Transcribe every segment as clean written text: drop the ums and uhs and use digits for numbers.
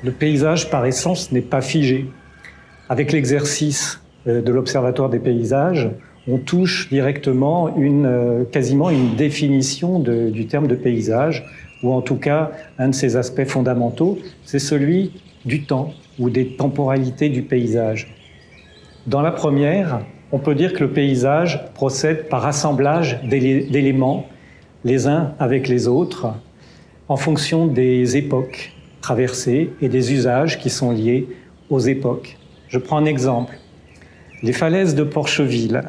Le paysage, par essence, n'est pas figé. Avec l'exercice de l'Observatoire des paysages, on touche directement quasiment une définition du terme de paysage, ou en tout cas, un de ses aspects fondamentaux, c'est celui du temps ou des temporalités du paysage. Dans la première, on peut dire que le paysage procède par assemblage d'éléments les uns avec les autres en fonction des époques traversées et des usages qui sont liés aux époques. Je prends un exemple. Les falaises de Porcheville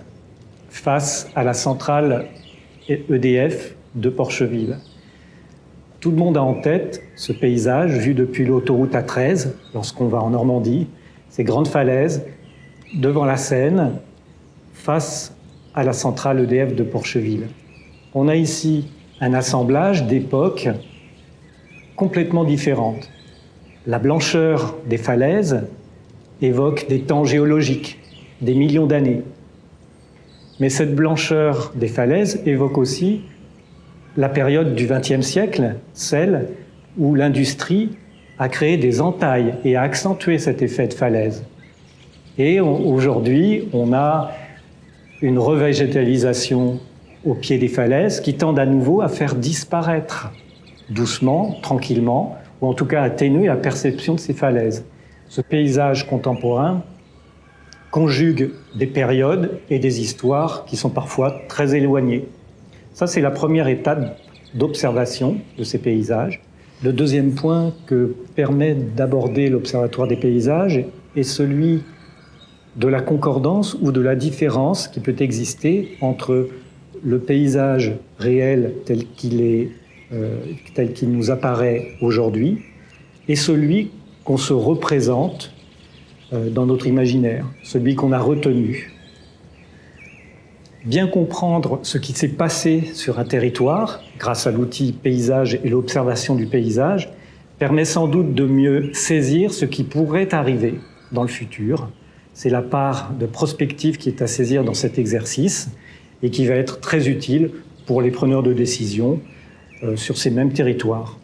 face à la centrale EDF de Porcheville. Tout le monde a en tête ce paysage vu depuis l'autoroute A13 lorsqu'on va en Normandie, ces grandes falaises devant la Seine face à la centrale EDF de Porcheville. On a ici un assemblage d'époques complètement différentes. La blancheur des falaises évoque des temps géologiques, des millions d'années. Mais cette blancheur des falaises évoque aussi la période du XXe siècle, celle où l'industrie a créé des entailles et a accentué cet effet de falaise. Et aujourd'hui, on a une revégétalisation au pied des falaises qui tendent à nouveau à faire disparaître doucement, tranquillement, ou en tout cas atténuer la perception de ces falaises. Ce paysage contemporain conjugue des périodes et des histoires qui sont parfois très éloignées. Ça, c'est la première étape d'observation de ces paysages. Le deuxième point que permet d'aborder l'Observatoire des paysages est celui de la concordance ou de la différence qui peut exister entre le paysage réel tel qu'il nous apparaît aujourd'hui et celui qu'on se représente dans notre imaginaire, celui qu'on a retenu. Bien comprendre ce qui s'est passé sur un territoire, grâce à l'outil paysage et l'observation du paysage, permet sans doute de mieux saisir ce qui pourrait arriver dans le futur. C'est la part de prospective qui est à saisir dans cet exercice et qui va être très utile pour les preneurs de décision sur ces mêmes territoires.